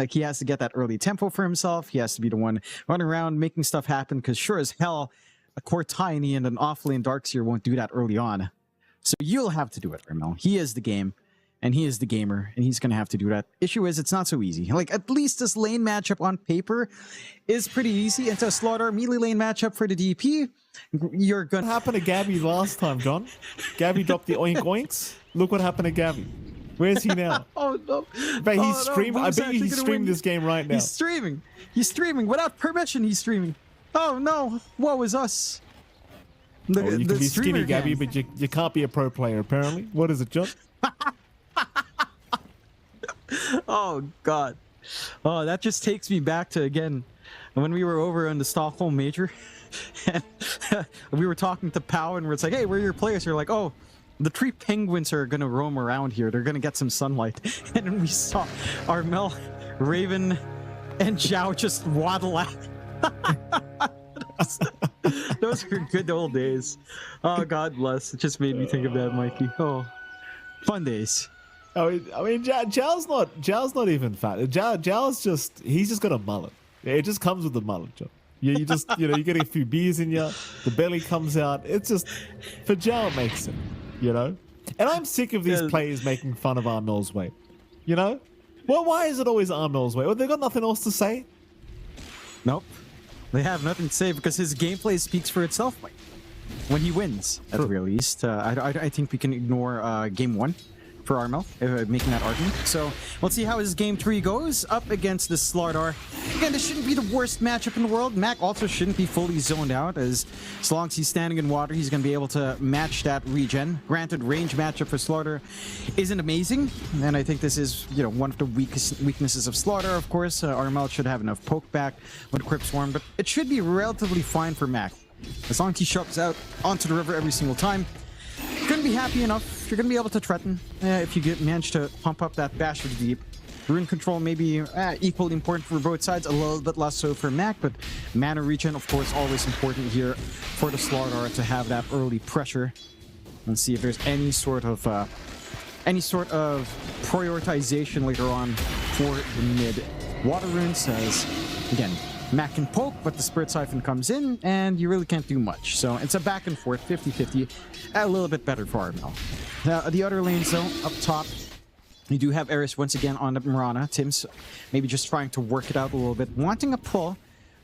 Like, he has to get that early tempo for himself. He has to be the one running around, making stuff happen, because sure as hell, a core Tiny and an off-lane Darkseer won't do that early on. So you'll have to do it, Ramel. He is the game, and he is the gamer, and he's going to have to do that. Issue is, it's not so easy. Like, at least this lane matchup on paper is pretty easy. Into a Slaughter melee lane matchup for the DP, you're going to... What happened to Gabby last time, John? Gabby dropped the oink oinks. Look what happened to Gabby. Where's he now? Oh, no. But he's streaming. I bet he's streaming this game right now. He's streaming. He's streaming. Without permission, he's streaming. Oh, no. Woe is us. You can be skinny, Gabby, but you can't be a pro player, apparently. What is it, John? Oh, God. Oh, that just takes me back to, again, when we were over in the Stockholm Major. And we were talking to Pow, and it's like, hey, where are your players? You're like, oh, the 3 penguins are going to roam around here. They're going to get some sunlight. And then we saw Armel, Raven, and Zhao just waddle out. Those were good old days. Oh, God bless. It just made me think of that, Mikey. Oh, fun days. I mean, Zhao's not even fat. Zhao's just, he's just got a mullet. It just comes with the mullet, John. You just, you get a few beers in you, the belly comes out. It's just, for Zhao, it makes it. And I'm sick of these players making fun of Armel's weight. Well, why is it always Armel's weight? Well, they've got nothing else to say. Nope. They have nothing to say because his gameplay speaks for itself. When he wins, at the very least. I think we can ignore game 1 for Armel, making that argument. So let's see how his game 3 goes up against the Slardar. Again, this shouldn't be the worst matchup in the world. Mac also shouldn't be fully zoned out, as long as he's standing in water, he's going to be able to match that regen. Granted, range matchup for Slardar isn't amazing, and I think this is, one of the weaknesses of Slardar, of course. Armel should have enough poke back with Crypt Swarm, but it should be relatively fine for Mac. As long as he shoves out onto the river every single time, you're going to be happy enough. You're going to be able to threaten if you manage to pump up that bash of the deep. Rune control may be equally important for both sides, a little bit less so for Mac, but mana regen, of course, always important here for the Slardar to have that early pressure. Let's see if there's any sort of prioritization later on for the mid. Water Rune says, again, Mac can poke, but the Spirit Siphon comes in, and you really can't do much. So it's a back and forth, 50-50, a little bit better for Armel. The other lanes, though, up top, you do have Eris once again on the Mirana. Tim's maybe just trying to work it out a little bit, wanting a pull.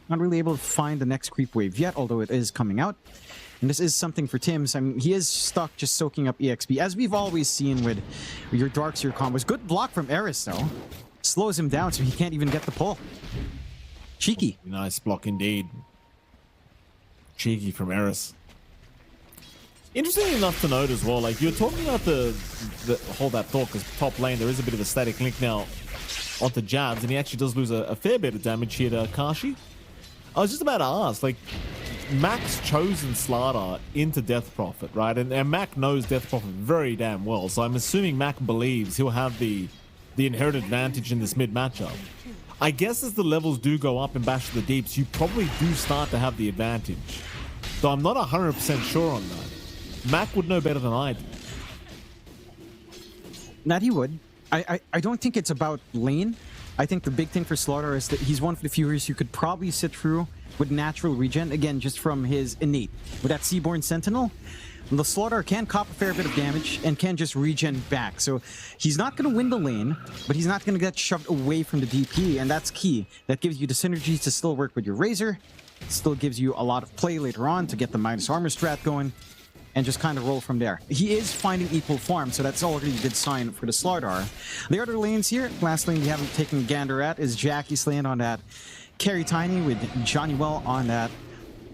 Not really able to find the next creep wave yet, although it is coming out. And this is something for Tim's. I mean, he is stuck just soaking up EXP, as we've always seen with your Darkseer combos. Good block from Eris, though. Slows him down, so he can't even get the pull. Cheeky. Nice block indeed. Cheeky from Eris. Interesting enough to note as well, like you're talking about the hold that thought, because top lane there is a bit of a static link now onto Jabs, and he actually does lose a fair bit of damage here to Kashi. I was just about to ask, like, Mac's chosen Slardar into Death Prophet, right? And Mac knows Death Prophet very damn well, so I'm assuming Mac believes he'll have the inherent advantage in this mid matchup. I guess as the levels do go up in Bash of the Deeps, you probably do start to have the advantage. Though I'm not 100% sure on that. Mac would know better than I do. That he would. I don't think it's about lane. I think the big thing for Slardar is that he's one of the few heroes you could probably sit through with natural regen, again, just from his innate. With that Seaborn Sentinel, the Slardar can cop a fair bit of damage and can just regen back. So he's not going to win the lane, but he's not going to get shoved away from the DP, and that's key. That gives you the synergy to still work with your Razor. It still gives you a lot of play later on to get the minus armor strat going, and just kind of roll from there. He is finding equal farm, so that's already a good sign for the Slardar. The other lanes here, last lane we haven't taken a gander at is Jackie's lane on that Carry Tiny with Johnny Well on that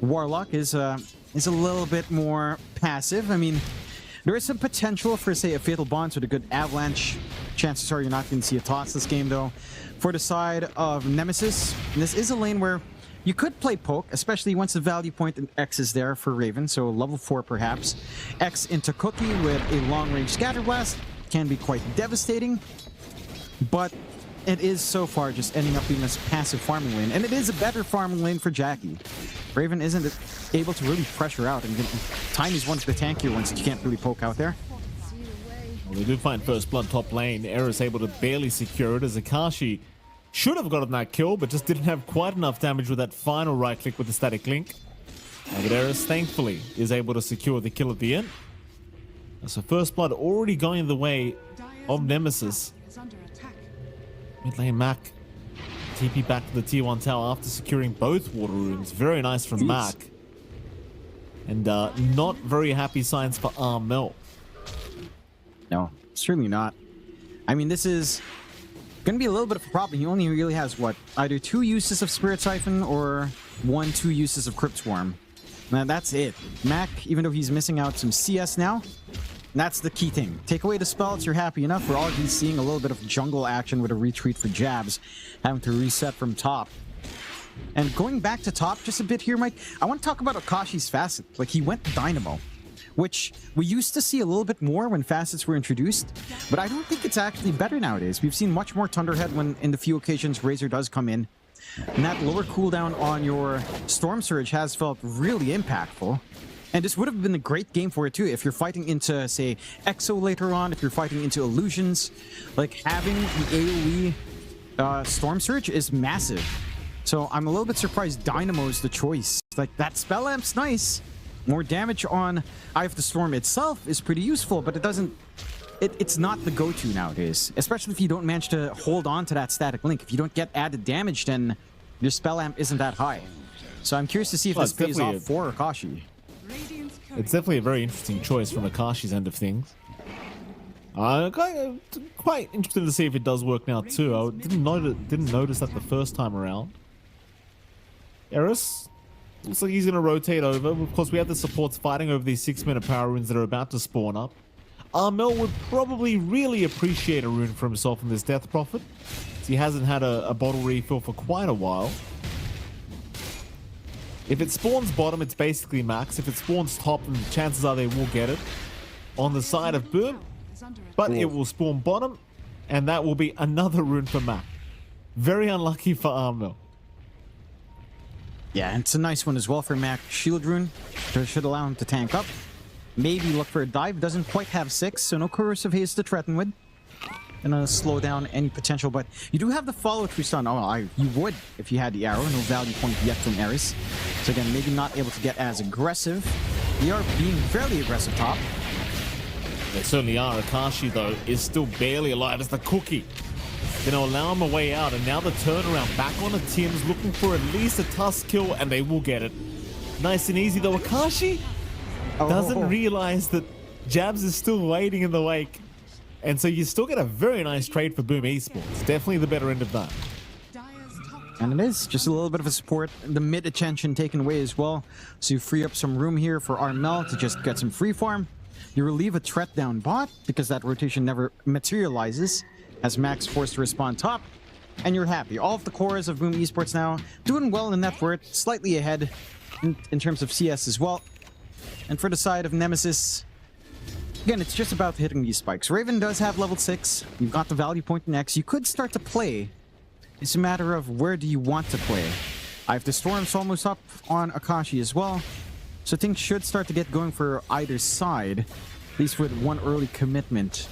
Warlock is a little bit more passive. I mean, there is some potential for, say, a Fatal Bonds with a good Avalanche. Chances are you're not going to see a toss this game, though. For the side of Nemesis, this is a lane where you could play poke, especially once the value point in X is there for Raven, so level 4 perhaps. X into Cookie with a long-range Scatter Blast can be quite devastating, but it is so far just ending up being this passive farming lane, and it is a better farming lane for Jackie. Raven isn't able to really pressure out, and Tiny's one of the tankier ones that you can't really poke out there. Well, they do find first blood top lane. Eris able to barely secure it as Akashi Should have gotten that kill, but just didn't have quite enough damage with that final right click with the static link. But Eris, thankfully, is able to secure the kill at the end. So first blood already going the way of Nemesis. Mid lane Mac. TP back to the tier 1 tower after securing both water runes. Very nice from Mac. And not very happy signs for Armel. No, certainly not. I mean, this is going to be a little bit of a problem. He only really has, what, either 2 uses of Spirit Siphon or 2 uses of Crypt Swarm. Now, that's it. Mac, even though he's missing out some CS now, that's the key thing. Take away the spells, you're happy enough. We're already seeing a little bit of jungle action with a retreat for Jabs, having to reset from top. And going back to top just a bit here, Mike, I want to talk about Akashi's facet. Like, he went Dynamo, which we used to see a little bit more when facets were introduced, but I don't think it's actually better nowadays. We've seen much more Thunderhead when in the few occasions Razor does come in. And that lower cooldown on your Storm Surge has felt really impactful. And this would have been a great game for it too, if you're fighting into, say, Exo later on, if you're fighting into Illusions. Like, having the AoE Storm Surge is massive. So I'm a little bit surprised Dynamo's the choice. Like, that Spell Amp's nice. More damage on Eye of the Storm itself is pretty useful, but it doesn't... It's not the go-to nowadays. Especially if you don't manage to hold on to that static link. If you don't get added damage, then your Spell Amp isn't that high. So I'm curious to see if this pays off for Akashi. It's definitely a very interesting choice from Akashi's end of things. Quite interested to see if it does work now too. I didn't notice that the first time around. Eris looks like he's going to rotate over. Of course, we have the supports fighting over these 6-minute power runes that are about to spawn up. Armel would probably really appreciate a rune for himself in this Death Prophet. He hasn't had a bottle refill for quite a while. If it spawns bottom, it's basically max. If it spawns top, then the chances are they will get it. On the side of Boom, but it will spawn bottom, and that will be another rune for Mac. Very unlucky for Armel. Yeah, and it's a nice one as well for Mac. Shield rune should allow him to tank up. Maybe look for a dive. Doesn't quite have 6, so no Corrosive Haze to threaten with. Gonna slow down any potential, but you do have the follow-through stun. Oh, you would if you had the arrow. No value point yet from Eris. So again, maybe not able to get as aggressive. They are being fairly aggressive top. They certainly are. Akashi, though, is still barely alive as the cookie. Gonna allow him a way out, and now the turnaround back on the Tim's, looking for at least a Tusk kill, and they will get it. Nice and easy, though. Akashi doesn't realize that Jabs is still waiting in the wake. And so you still get a very nice trade for Boom Esports. Definitely the better end of that. And it is just a little bit of a support. The mid attention taken away as well. So you free up some room here for Armel to just get some free farm. You relieve a threat down bot because that rotation never materializes as Max forced to respond top. And you're happy. All of the cores of Boom Esports now doing well in net worth, slightly ahead in terms of CS as well. And for the side of Nemesis, again, it's just about hitting these spikes. Raven does have level 6. You've got the value point in X. You could start to play. It's a matter of where do you want to play. I have the Storm's almost up on Akashi as well. So things should start to get going for either side. At least with one early commitment.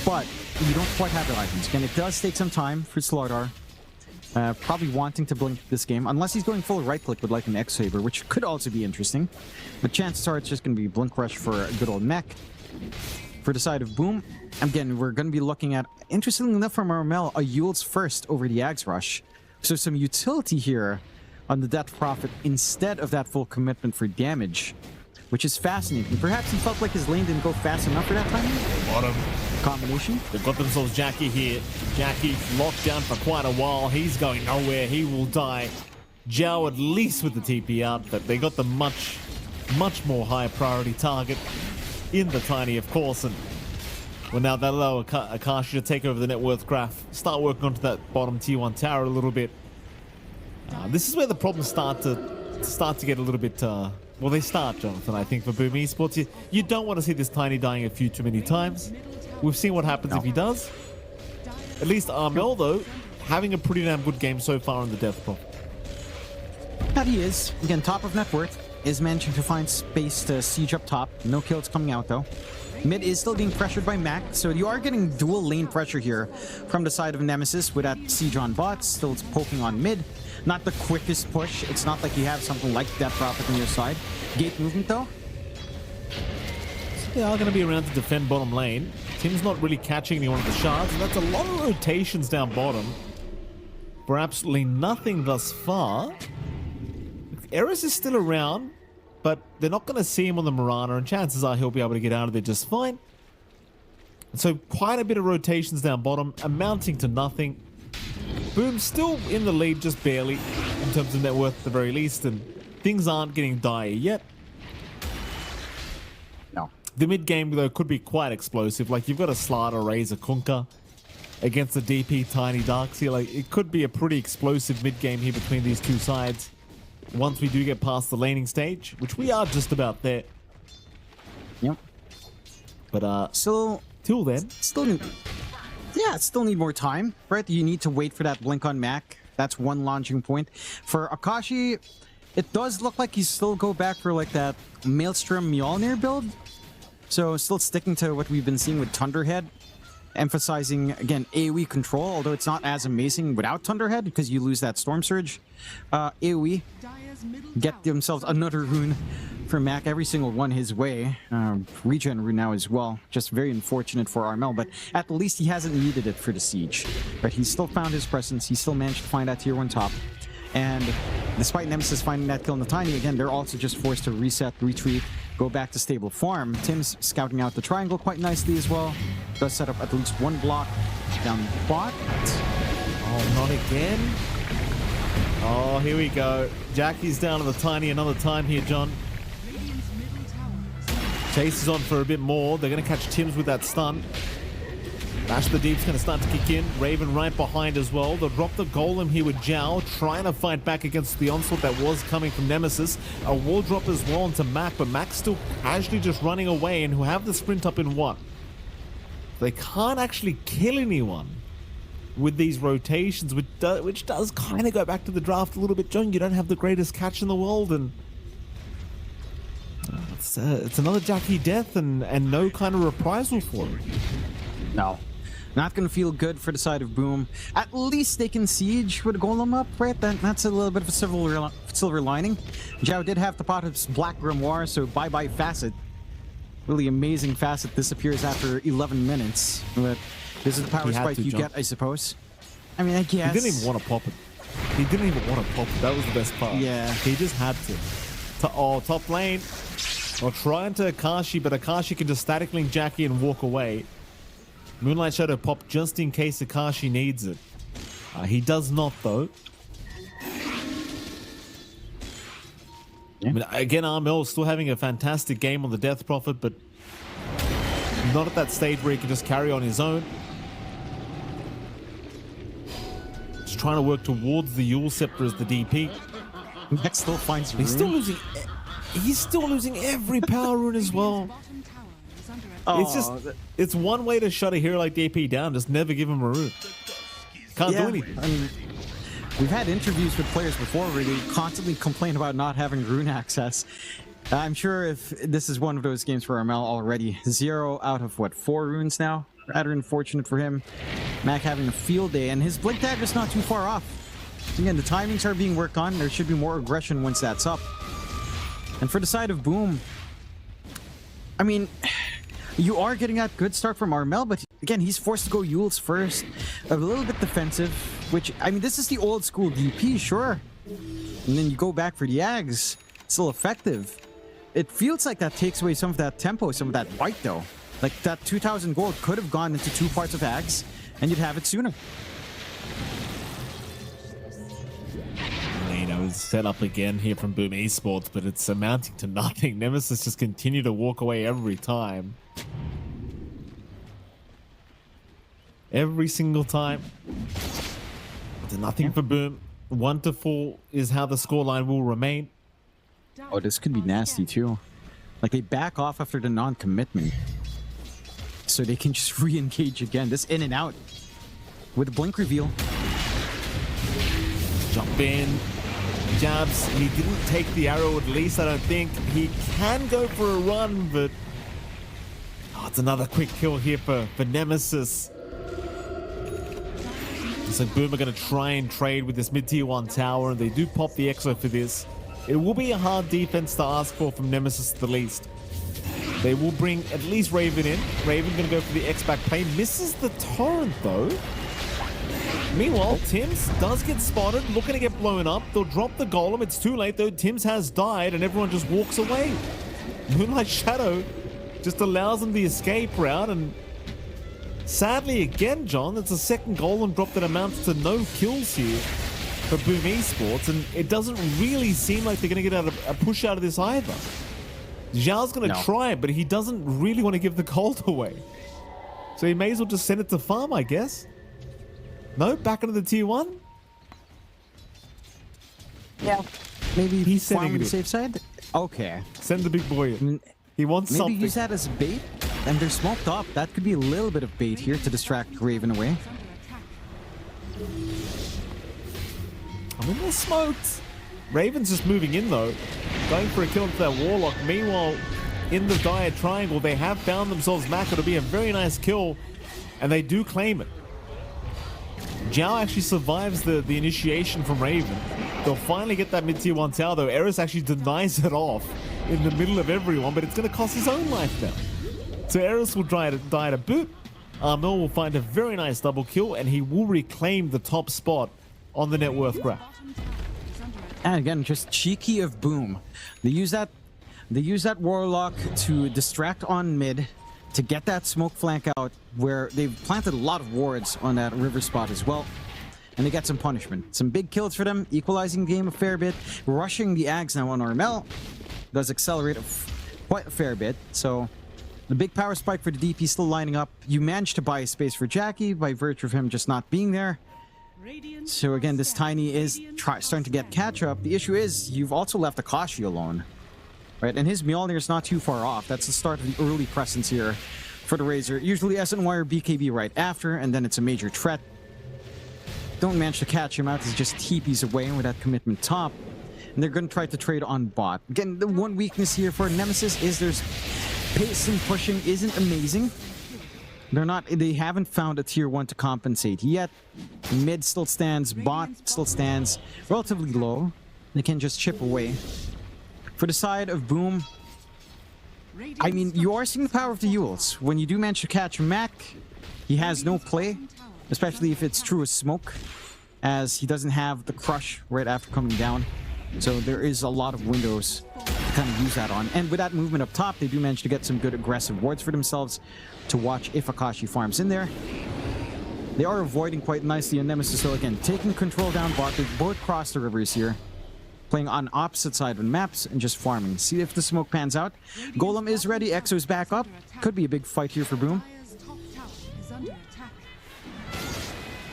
But you don't quite have the items. Again, it does take some time for Slardar. Probably wanting to blink this game. Unless he's going full right-click with like an X-Saber, which could also be interesting. But chances are it's just going to be Blink Rush for a good old mech. For the side of Boom, again, we're going to be looking at, interestingly enough from Armel, a Yule's first over the Axe Rush. So some utility here on the Death Prophet instead of that full commitment for damage, which is fascinating. Perhaps he felt like his lane didn't go fast enough for that time. Bottom Combination. They've got themselves Jackie here. Jackie locked down for quite a while. He's going nowhere. He will die. Zhao at least with the TP out, but they got the much more high priority target in the Tiny, of course, and well, now they'll allow Akashi to take over the net worth graph, start working onto that bottom T1 tower a little bit. This is where the problems start to get a little bit, well, they start, Jonathan, I think, for Boom Esports. You don't want to see this Tiny dying a few too many times. We've seen what happens if he does. At least Armel, though, having a pretty damn good game so far on the Death Prop. That he is. Again, top of net worth. Is managing to find space to siege up top. No kills coming out, though. Mid is still being pressured by Mac, so you are getting dual lane pressure here from the side of Nemesis with that siege on bot, still poking on mid. Not the quickest push. It's not like you have something like Death Prophet on your side. Gate movement though. They are going to be around to defend bottom lane. Tim's not really catching anyone of the shards, and that's a lot of rotations down bottom for absolutely nothing thus far. Eris is still around, but they're not going to see him on the Mirana, and chances are he'll be able to get out of there just fine. So quite a bit of rotations down bottom, amounting to nothing. Boom still in the lead, just barely, in terms of net worth at the very least, and things aren't getting dire yet. No. The mid game, though, could be quite explosive. Like, you've got a Slider, Razor, Kunkka against the DP Tiny Darks here. Like, it could be a pretty explosive mid game here between these two sides once we do get past the laning stage, which we are just about there. Yep. But, so till then, still need more time, right? You need to wait for that blink on Mac. That's one launching point. For Akashi, it does look like he's still go back for like that Maelstrom Mjolnir build. So still sticking to what we've been seeing with Thunderhead, emphasizing again AoE control, although it's not as amazing without Thunderhead because you lose that Storm Surge. AoE, get themselves another rune for Mac, every single one his way. Regen rune now as well. Just very unfortunate for Armel, but at least he hasn't needed it for the siege. But he's still found his presence. He still managed to find that tier 1 top. And despite Nemesis finding that kill in the Tiny, again, they're also just forced to reset, retreat, go back to stable farm. Tim's scouting out the triangle quite nicely as well. Does set up at least one block down bot. oh, not again. Oh, here we go. Jackie's down to the Tiny another time here, John. Chase is on for a bit more. They're going to catch Tim's with that stun. Bash the Deep's going to start to kick in. Raven right behind as well. They'll drop the Golem here with Zhao, trying to fight back against the onslaught that was coming from Nemesis. A wall drop as well onto Mac, but Mac's still casually just running away, and who have the sprint up in one. They can't actually kill anyone with these rotations, which does kind of go back to the draft a little bit, John. You don't have the greatest catch in the world, and it's another Jackie death and no kind of reprisal for it. No. Not going to feel good for the side of Boom. At least they can siege with a Golem up, right? That's a little bit of a silver lining. Zhao did have the pot of Black Grimoire, so bye-bye Facet. Really amazing Facet disappears after 11 minutes. But this is the power spike you get, I suppose. I mean, I guess. He didn't even want to pop it. He didn't even want to pop it. That was the best part. Yeah. He just had to. Top lane. Well, trying to Akashi, but Akashi can just static link Jackie and walk away. Moonlight Shadow pop just in case Akashi needs it. He does not, though. Yeah. I mean, again, Armel still having a fantastic game on the Death Prophet, but not at that stage where he can just carry on his own. Just trying to work towards the Yule Scepter as the DP. Max still finds room. He's still losing every power rune as well. It's one way to shut a hero like DP down, just never give him a rune. Can't do anything. I mean, we've had interviews with players before where they constantly complain about not having rune access. I'm sure if this is one of those games for Armel already. 0 out of, what, 4 runes now? Rather unfortunate for him. Mac having a field day, and his Blink Dagger's not too far off. Again, the timings are being worked on. There should be more aggression once that's up. And for the side of Boom, I mean, you are getting that good start from Armel, but again, he's forced to go Yules first. A little bit defensive, which, I mean, this is the old school DP, sure. And then you go back for the Ags. Still effective. It feels like that takes away some of that tempo, some of that bite, though. Like, that 2,000 gold could have gone into 2 parts of Ags, and you'd have it sooner. Was set up again here from Boom Esports, but it's amounting to nothing. Nemesis just continue to walk away every time. Every single time. It's nothing for Boom. 1 to 4 is how the scoreline will remain. Oh, this could be nasty too. Like, they back off after the non-commitment, so they can just re-engage again. This in and out with a blink reveal. Jump in. Jabs, he didn't take the arrow, at least I don't think. He can go for a run, but Oh, it's another quick kill here for Nemesis. So Boom are going to try and trade with this mid-tier 1 tower, and they do pop the Exo for this. It will be a hard defense to ask for from Nemesis at the least. They will bring at least Raven in. Raven going to go for the X-back play. Misses the torrent though. Meanwhile, Tims does get spotted, looking to get blown up. They'll drop the golem. It's too late though. Tims has died and everyone just walks away. Moonlight Shadow just allows them the escape route, and sadly again, John, it's a second golem drop that amounts to no kills here for Boom Esports, and it doesn't really seem like they're going to get a push out of this either. Zhao's going to try it, but he doesn't really want to give the gold away. So he may as well just send it to farm, I guess. No, back into the tier 1? Yeah. Maybe he's farm sending on the it. safe side? Okay. Send the big boy in. He wants maybe something. Use that as bait, and they're smoked up. That could be a little bit of bait here to distract Raven away. I mean, they're smoked. Raven's just moving in though, going for a kill into that Warlock. Meanwhile, in the dire triangle, they have found themselves Mac. It'll be a very nice kill, and they do claim it. Zhao actually survives the initiation from Raven. They'll finally get that mid-tier 1 tower though. Eris actually denies it off in the middle of everyone, but it's going to cost his own life now. So Eris will die to boot. Armel will find a very nice double kill, and he will reclaim the top spot on the net worth graph. And again, just cheeky of Boom. They use that Warlock to distract on mid, to get that smoke flank out, where they've planted a lot of wards on that river spot as well. And they get some punishment. Some big kills for them, equalizing the game a fair bit. Rushing the Ags now on Armel does accelerate quite a fair bit. So the big power spike for the DP still lining up. You managed to buy a space for Jackie by virtue of him just not being there. So again, this Tiny is starting to get catch up. The issue is you've also left Akashi alone. Right, and his Mjolnir is not too far off. That's the start of the early presence here for the Razor. Usually SNY or BKB right after, and then it's a major threat. Don't manage to catch him out. He's just TPs away with that commitment top. And they're going to try to trade on bot. Again, the one weakness here for Nemesis is their pace and pushing isn't amazing. They haven't found a tier 1 to compensate yet. Mid still stands, bot still stands relatively low. They can just chip away. For the side of Boom, I mean, you are seeing the power of the Yules. When you do manage to catch Mac, he has no play, especially if it's true as smoke, as he doesn't have the crush right after coming down. So there is a lot of windows to kind of use that on. And with that movement up top, they do manage to get some good aggressive wards for themselves to watch if Akashi farms in there. They are avoiding quite nicely on Nemesis, so again, taking control down bot. They both cross the rivers here, playing on opposite side of maps and just farming. See if the smoke pans out. Golem is ready. Exo's back up. Could be a big fight here for Boom.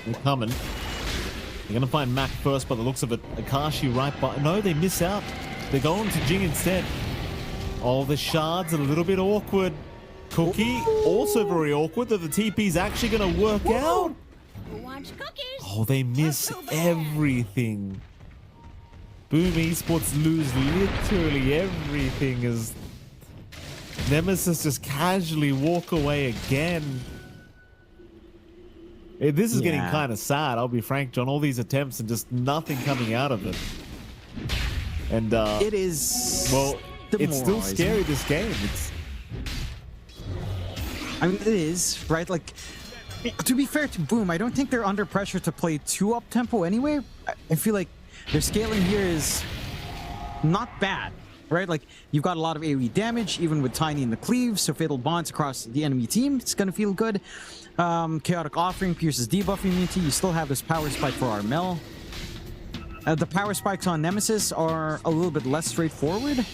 They're coming. They're going to find Mac first by the looks of it. Akashi right by... No, they miss out. They're going to Jing instead. Oh, the shards are a little bit awkward. Cookie, also very awkward, that the TP's actually going to work out. Oh, they miss everything. Boom Esports lose literally everything as Nemesis just casually walk away again. This is getting kind of sad, I'll be frank, John. All these attempts and just nothing coming out of it. And it is... Well, it's still scary, this game. I mean, it is, right? Like, to be fair to Boom, I don't think they're under pressure to play too up-tempo anyway. I feel like their scaling here is not bad, right? Like, you've got a lot of AoE damage, even with Tiny in the cleave, so Fatal Bonds across the enemy team. It's gonna feel good. Chaotic Offering pierces debuff immunity. You still have this power spike for Armel. The power spikes on Nemesis are a little bit less straightforward.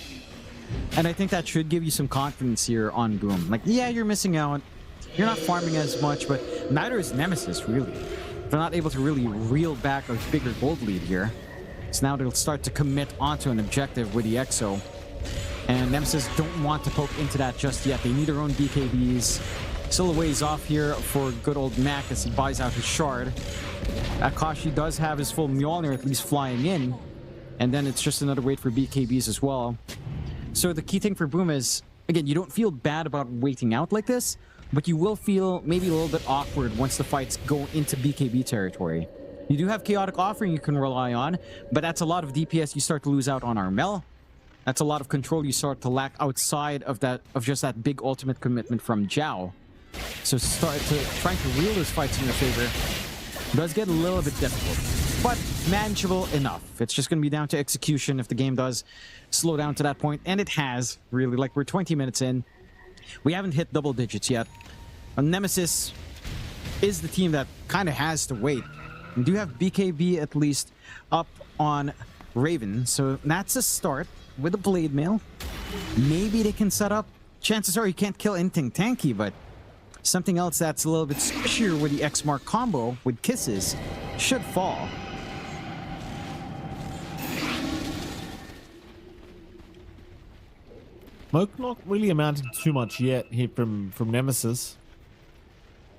And I think that should give you some confidence here on Boom. Like, yeah, you're missing out. You're not farming as much, but neither is Nemesis, really. They're not able to really reel back a bigger gold lead here. So now they'll start to commit onto an objective with the Exo. And Nemesis don't want to poke into that just yet. They need their own BKBs. Still a ways off here for good old Mac as he buys out his shard. Akashi does have his full Mjolnir at least flying in. And then it's just another wait for BKBs as well. So the key thing for Boom is again, you don't feel bad about waiting out like this, but you will feel maybe a little bit awkward once the fights go into BKB territory. You do have Chaotic Offering you can rely on, but that's a lot of DPS you start to lose out on Armel. That's a lot of control you start to lack outside of just that big ultimate commitment from Zhao. So trying to reel those fights in your favor does get a little bit difficult, but manageable enough. It's just going to be down to execution if the game does slow down to that point, and it has, really. Like, we're 20 minutes in. We haven't hit double digits yet. Nemesis is the team that kind of has to wait. We do have BKB at least up on Raven, so that's a start with a Blade Mail. Maybe they can set up. Chances are you can't kill anything tanky, but something else that's a little bit squishier with the X-Mark combo with Kisses should fall. Smoke not really amounting to too much yet here from Nemesis.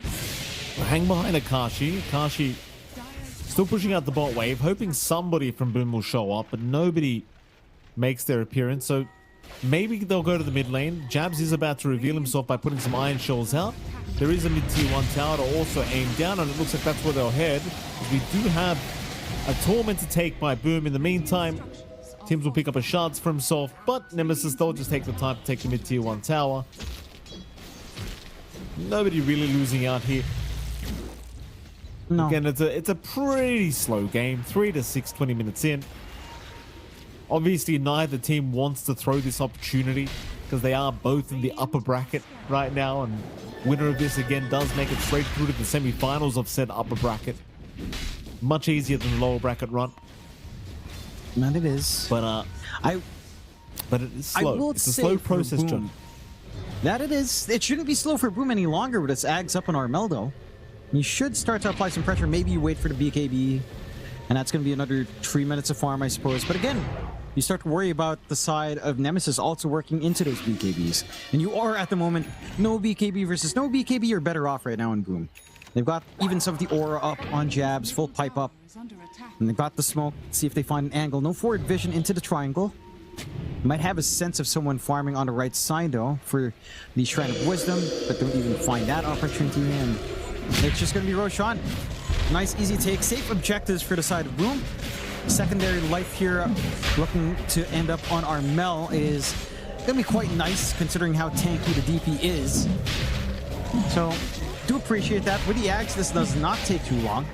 Hang behind Akashi. Akashi still pushing out the bot wave, hoping somebody from Boom will show up, but nobody makes their appearance, so maybe they'll go to the mid lane. Jabs is about to reveal himself by putting some iron shells out. There is a mid-tier 1 tower to also aim down, and it looks like that's where they'll head. We do have a torment to take by Boom. In the meantime, Tims will pick up a shards for himself, but Nemesis, they'll just take the time to take the mid-tier 1 tower. Nobody really losing out here. No. Again, it's a pretty slow game. 3 to 6, 20 minutes in. Obviously, neither team wants to throw this opportunity because they are both in the upper bracket right now, and winner of this again does make it straight through to the semi-finals of said upper bracket. Much easier than the lower bracket run. And it is. But it is slow. It's a slow process, John. That it is. It shouldn't be slow for Boom any longer with its Ags up on Armeldo. You should start to apply some pressure. Maybe you wait for the BKB, and that's going to be another 3 minutes of farm, I suppose. But again, you start to worry about the side of Nemesis also working into those BKBs. And you are, at the moment, no BKB versus no BKB. You're better off right now in Boom. They've got even some of the aura up on Jabs, full pipe up. And they've got the smoke. Let's see if they find an angle. No forward vision into the triangle. Might have a sense of someone farming on the right side, though, for the Shrine of Wisdom, but don't even find that opportunity, and it's just going to be Roshan. Nice, easy take. Safe objectives for the side of Boom. Secondary life here, looking to end up on Armel, is going to be quite nice, considering how tanky the DP is. So, do appreciate that. With the Axe, this does not take too long,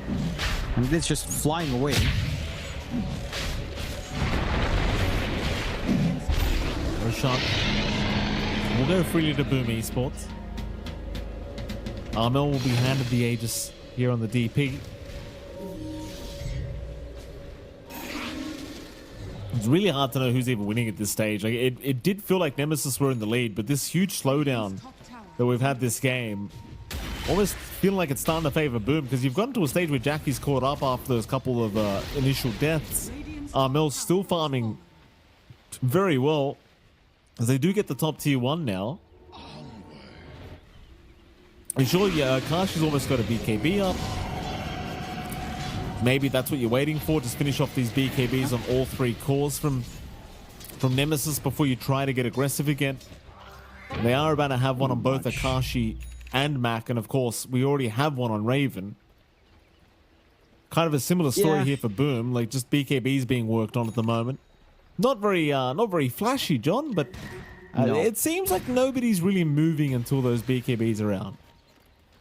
and it's just flying away. Roshan will go freely to Boom Esports. Armel will be handed the Aegis here on the DP. It's really hard to know who's even winning at this stage. Like it did feel like Nemesis were in the lead, but this huge slowdown that we've had this game almost feeling like it's starting to favor Boom, because you've gotten to a stage where Jackie's caught up after those couple of initial deaths. Armel's still farming very well, as they do get the top tier 1 now. And sure, yeah, Kashi's almost got a BKB up. Maybe that's what you're waiting for. Just finish off these BKBs on all 3 cores from Nemesis before you try to get aggressive again. They are about to have one on both Akashi and Mac, and of course, we already have one on Raven. Kind of a similar story here for Boom, like just BKBs being worked on at the moment. Not very flashy, John, but No. it seems like nobody's really moving until those BKBs are out.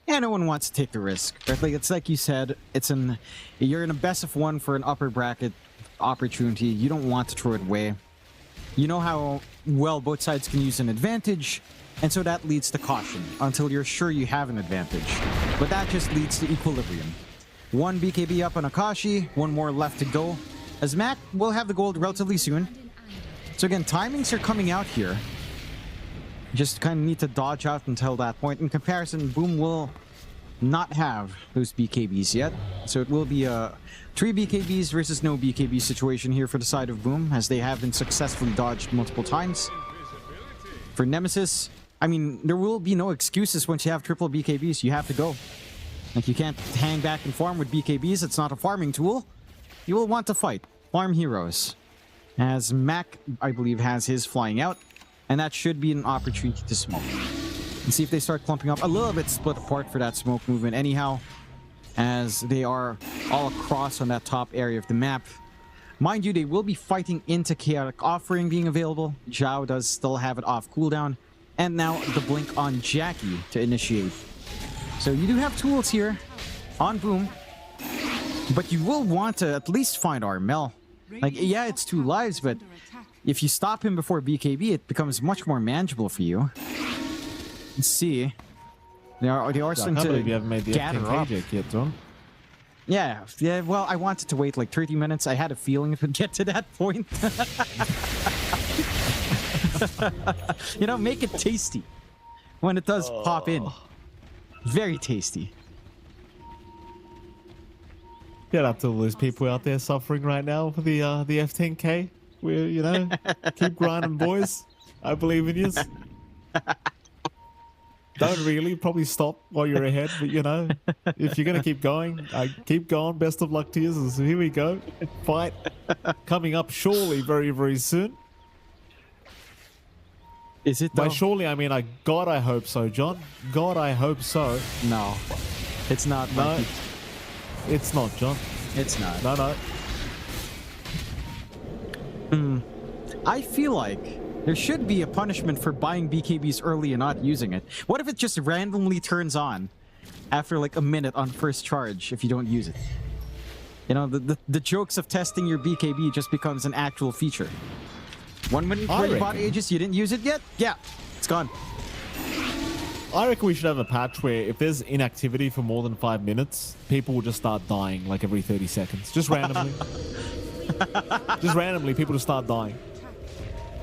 Yeah, no one wants to take the risk. Right? Like, it's like you said, you're in a best of 1 for an upper bracket opportunity. You don't want to throw it away. You know how well both sides can use an advantage, and so that leads to caution until you're sure you have an advantage. But that just leads to equilibrium. 1 BKB up on Akashi, 1 more left to go, as Mac will have the gold relatively soon. So again, timings are coming out here. Just kind of need to dodge out until that point. In comparison, Boom will not have those BKBs yet. So it will be a 3 BKBs versus no BKB situation here for the side of Boom, as they have been successfully dodged multiple times. For Nemesis, I mean, there will be no excuses once you have triple BKBs. You have to go. Like, you can't hang back and farm with BKBs. It's not a farming tool. You will want to fight. Farm heroes. As Mac, I believe, has his flying out. and that should be an opportunity to smoke. And see if they start clumping up a little bit split apart for that smoke movement anyhow, as they are all across on that top area of the map. Mind you, they will be fighting into Chaotic Offering being available. Zhao does still have it off cooldown. And now the blink on Jackie to initiate. So you do have tools here on Boom, but you will want to at least find Armel. Like, yeah, it's 2 lives, but if you stop him before BKB, it becomes much more manageable for you. Let's see. They are starting to you haven't made the gather up. yet, John. Yeah, well, I wanted to wait like 30 minutes. I had a feeling it would get to that point. You know, make it tasty when it does pop in. Very tasty. Get up to all those people out there suffering right now for the F10K. We're, you know, keep grinding, boys. I believe in you. Don't really, probably stop while you're ahead, but you know, if you're gonna keep going, keep going. Best of luck to you. So here we go. Fight coming up surely very, very soon. Is it though? By surely, I mean, God, I hope so, John. God, I hope so. No, it's not. No, Mikey. it's not, John. It's not. No. I feel like there should be a punishment for buying BKBs early and not using it. What if it just randomly turns on after like a minute on first charge if you don't use it? You know, the jokes of testing your BKB just becomes an actual feature. 1 minute before you bought Aegis, you didn't use it yet? Yeah, it's gone. I reckon we should have a patch where if there's inactivity for more than 5 minutes, people will just start dying like every 30 seconds. Just randomly. Just randomly, people just start dying.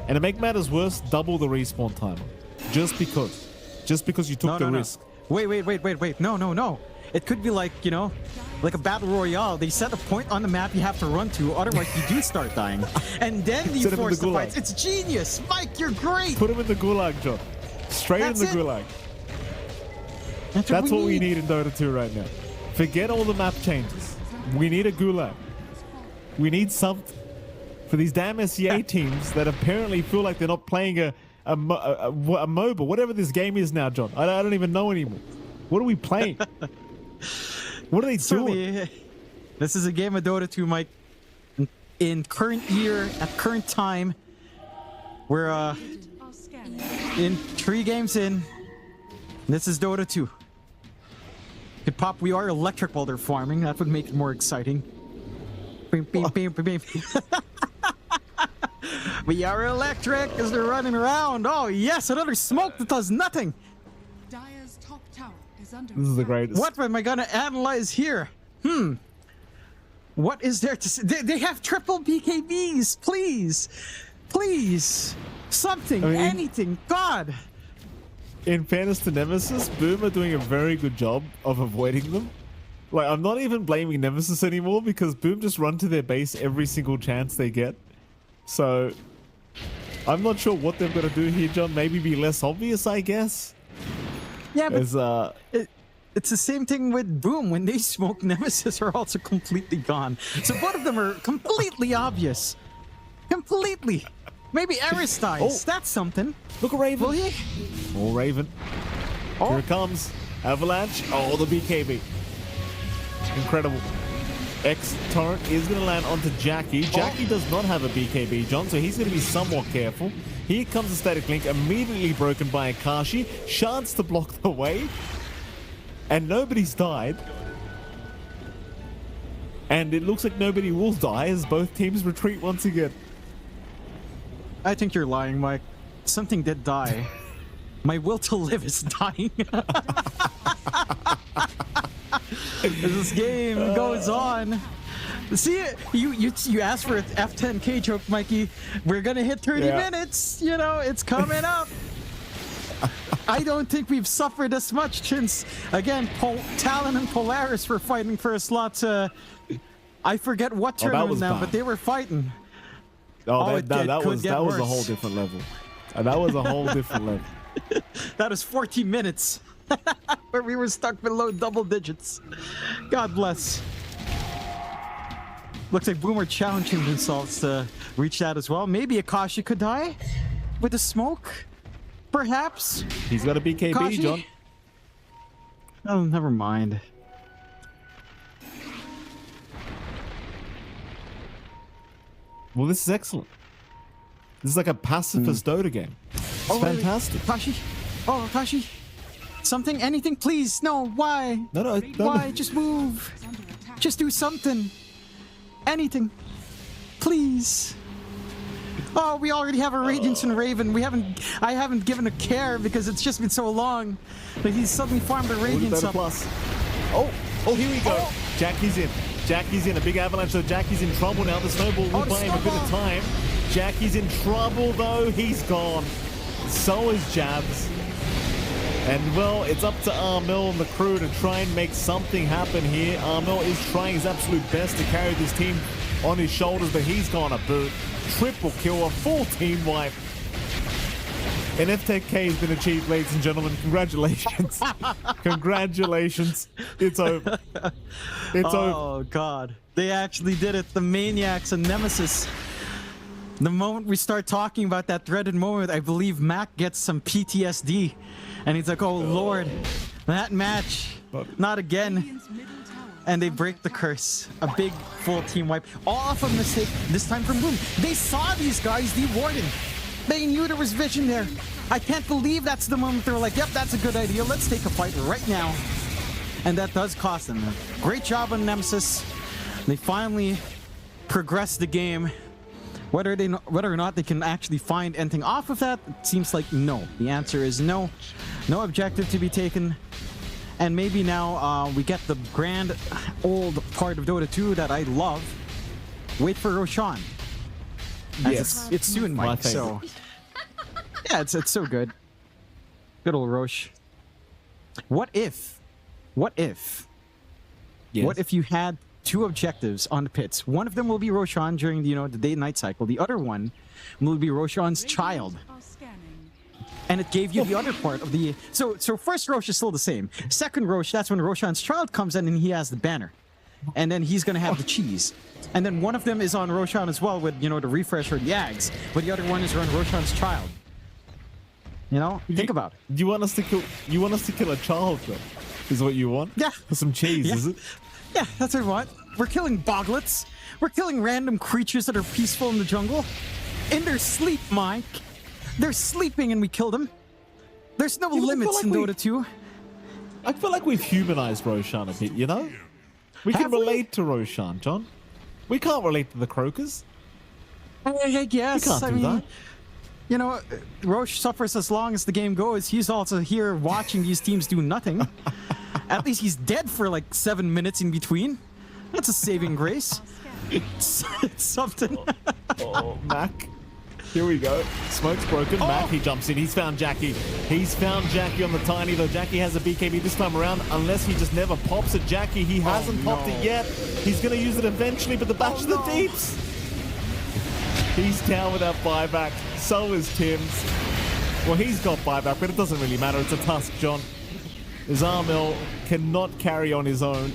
And to make matters worse, double the respawn timer. Just because you took the risk. Wait. No. It could be like, you know, like a battle royale. They set a point on the map you have to run to, otherwise you do start dying. And then you force the fights. It's genius. Mike, you're great. Put him in the gulag, John. Straight in the gulag. That's what we need in Dota 2 right now. Forget all the map changes. We need a gulag. We need something for these damn SEA teams that apparently feel like they're not playing a MOBA, whatever this game is now, John. I don't even know anymore. What are we playing? What are they doing? This is a game of Dota 2, Mike. In current year, at current time, we're in 3 games in. This is Dota 2. Could pop We Are Electric while they're farming. That would make it more exciting. We are electric as they're running around. Oh yes, another smoke that does nothing. Dire's top tower is under This is the greatest. What am I gonna analyze here? What is there to say? They have triple BKBs. Please. Something, anything. God. In fairness to Nemesis, Boom are doing a very good job of avoiding them. Like, I'm not even blaming Nemesis anymore because Boom just run to their base every single chance they get. So, I'm not sure what they've got to do here, John. Maybe be less obvious, I guess. Yeah, but it's the same thing with Boom. When they smoke, Nemesis are also completely gone. So both of them are completely obvious. Completely. Maybe Eris dies. Oh. That's something. Look at Raven. Will he? Oh, Raven. Oh. Here it comes. Avalanche. Oh, the BKB. Incredible. X torrent is going to land onto Jackie. Jackie does not have a BKB, John, so he's going to be somewhat careful. Here comes the static link, immediately broken by Akashi. Chance to block the wave. And nobody's died. And it looks like nobody will die as both teams retreat once again. I think you're lying, Mike. Something did die. My will to live is dying. As this game goes on. See, you asked for an F10K joke, Mikey. We're gonna hit 30 minutes. You know, it's coming up. I don't think we've suffered as much since, again, Talon and Polaris were fighting for a slot. I forget what tournament now, but they were fighting. That was a whole different level. That was a whole different level. That was 40 minutes where we were stuck below double digits. God bless. Looks like Boomer challenging themselves to reach that as well. Maybe Akashi could die. with the smoke? Perhaps? He's got a BKB, Kashi? John. Oh, never mind. Well, this is excellent. This is like a pacifist Dota game. It's fantastic. Kashi? Oh, Kashi? Something? Anything? Please? No, why? No. Why? Just move. Is under attack. Just do something. Anything. Please. Oh, we already have a Radiance and Raven. I haven't given a care because it's just been so long. But he's suddenly farmed a Radiance up. Plus. Oh, here we go. Jackie's in. Jackie's in. A big avalanche, so Jackie's in trouble now. The snowball will buy him a bit of time. Jackie's in trouble, though. He's gone. So is Jabs. And, well, it's up to Armel and the crew to try and make something happen here. Armel is trying his absolute best to carry this team on his shoulders, but he's gone a boot. Triple kill, a full team wipe. An FTK has been achieved, ladies and gentlemen. Congratulations. Congratulations. It's over. It's over. Oh, God. They actually did it. The Maniacs and Nemesis. The moment we start talking about that dreaded moment, I believe Mac gets some PTSD. And he's like, oh, Lord, that match. Not again. Radiant's middle tower And they break the curse. A big full team wipe. All off a mistake, this time from Boom. They saw these guys de-warding. They knew there was vision there. I can't believe that's the moment they were like, yep, that's a good idea. Let's take a fight right now. And that does cost them. Great job on Nemesis. They finally progressed the game. Whether or not they can actually find anything off of that, it seems like no. The answer is no. No objective to be taken. And maybe now we get the grand old part of Dota 2 that I love. Wait for Roshan. Yes. It's soon, My Mike. So yeah, it's so good. Good old Roche. What if? Yes. What if you had two objectives on the pits? One of them will be Roshan during the the day-night cycle. The other one will be Roshan's child. are scanning. And it gave you the other part of the... So first Roche is still the same. Second Roche, that's when Roshan's child comes in and he has the banner. And then he's going to have the cheese. And then one of them is on Roshan as well with, the refresh or the Yags. But the other one is on Roshan's child. Think about it. You want us to kill a child, though? Is what you want? Yeah. For some cheese, Yeah. is it? Yeah, that's what I want. We're killing boglets. We're killing random creatures that are peaceful in the jungle. In their sleep, Mike. They're sleeping and we kill them. There's no Yeah, but I limits feel in like Dota 2. I feel like we've humanized Roshan a bit, We Have can we? relate to Roshan, John. We can't relate to the Croakers. I guess. We can't do that. Roche suffers as long as the game goes. He's also here watching these teams do nothing. At least he's dead for like 7 minutes in between. That's a saving grace. It's something. Oh, Mac. Here we go. Smoke's broken. Mac, he jumps in. He's found Jackie. He's found Jackie on the tiny, though. Jackie has a BKB this time around, unless he just never pops at Jackie. He hasn't popped it yet. He's going to use it eventually, but the bash of the deeps. He's down with that buyback. So is Tim's. Well, he's got buyback, but it doesn't really matter. It's a tusk, John. Zarmel cannot carry on his own.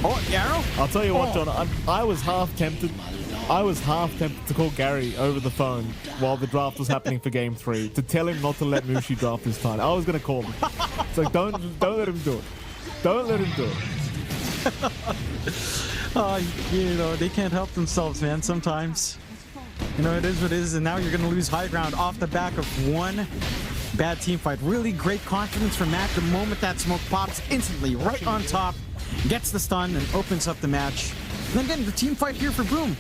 Oh, Yarrow? I'll tell you what, John. I was half tempted. To call Gary over the phone while the draft was happening for Game 3 to tell him not to let Mushi draft this time. I was going to call him. It's like, don't let him do it. Don't let him do it. They can't help themselves, man, sometimes. It is what it is, and now you're going to lose high ground off the back of one bad team fight. Really great confidence from Mac. The moment that smoke pops, instantly right on top, gets the stun, and opens up the match. And then again, the team fight here for Boom.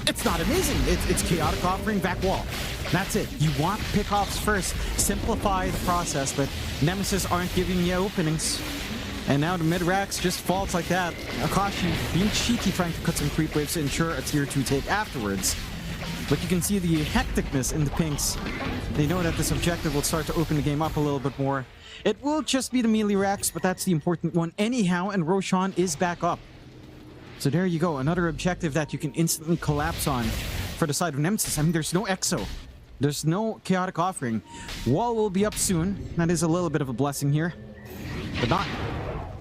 It's not amazing. It's chaotic offering, back wall. That's it. You want pickoffs first. Simplify the process, but Nemesis aren't giving you openings. And now the mid-racks just falls like that. Akashi being cheeky, trying to cut some creep waves to ensure a tier 2 take afterwards. But you can see the hecticness in the pinks. They know that this objective will start to open the game up a little bit more. It will just be the melee racks, but that's the important one anyhow, and Roshan is back up. So there you go, another objective that you can instantly collapse on for the side of Nemesis. I mean, there's no Exo. There's no chaotic offering. Wall will be up soon. That is a little bit of a blessing here. But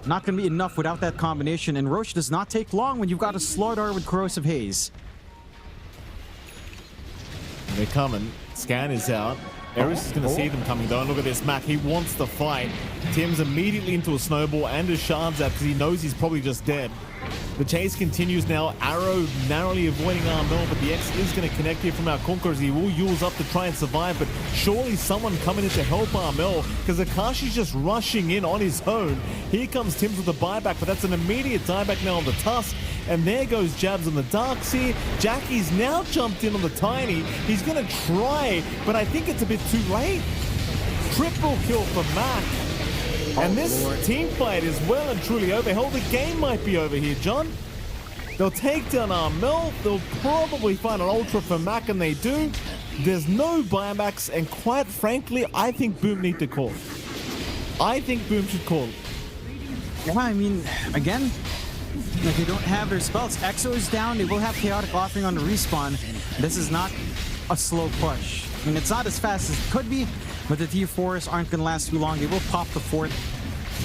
not going to be enough without that combination. And Roche does not take long when you've got a Slardar with Corrosive Haze. They're coming. Scan is out. Eris is going to see them coming though. And look at this, Mac. He wants to fight. Tim's immediately into a snowball and a shards out because he knows he's probably just dead. The chase continues now. Arrow narrowly avoiding Armel, but the X is going to connect here from our Conquerors. He will use up to try and survive, but surely someone coming in to help Armel because Akashi's just rushing in on his own. Here comes Tim's with the buyback, but that's an immediate dieback now on the Tusk. And there goes Jabs on the Darkseer. Jackie's now jumped in on the Tiny. He's going to try, but I think it's a bit too late. Triple kill for Mac. And this team fight is well and truly over. Hell, the game might be over here, John. They'll take down Armel. They'll probably find an Ultra for Mac, and they do. There's no buybacks, and quite frankly, I think Boom need to call. I think Boom should call. Yeah, I mean, again, like they don't have their spells. Exo is down. They will have Chaotic Offering on the respawn. This is not a slow push. I mean, it's not as fast as it could be, but the T4s aren't going to last too long. They will pop the fort,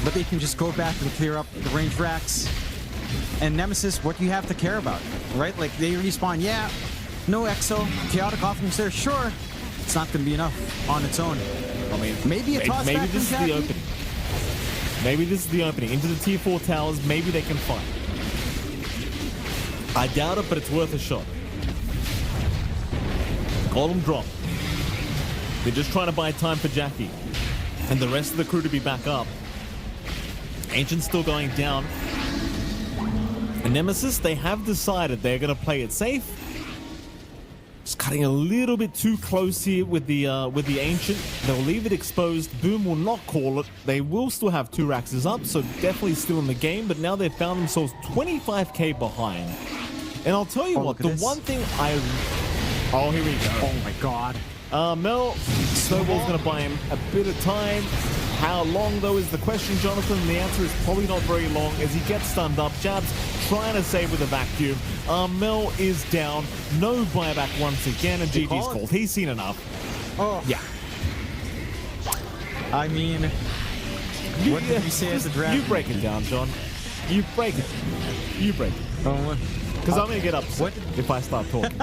but they can just go back and clear up the range racks. And Nemesis, what do you have to care about, right? Like, they respawn, yeah, no Exo, Chaotic Offerings there, sure. It's not going to be enough on its own. I mean, maybe a toss back from Jackie. The opening. Maybe this is the opening. Into the T4 towers, maybe they can fight. I doubt it, but it's worth a shot. Golem drop. They're just trying to buy time for Jackie and the rest of the crew to be back up. Ancient's still going down. And Nemesis, they have decided they're going to play it safe. Just cutting a little bit too close here with the Ancient. They'll leave it exposed. Boom will not call it. They will still have 2 Raxes up, so definitely still in the game. But now they've found themselves 25k behind. And I'll tell you what, the one thing Oh, here we go. Oh my god. Mel, Snowball's going to buy him a bit of time. How long, though, is the question, Jonathan? And the answer is probably not very long as he gets stunned up. Jabs trying to save with a vacuum. Mel is down. No buyback once again, and GG's called. He's seen enough. Oh. Yeah. I mean, what did you say as a draft? You break it down, John. You break it. You break it. Oh, Because I'm going to get upset if I start talking.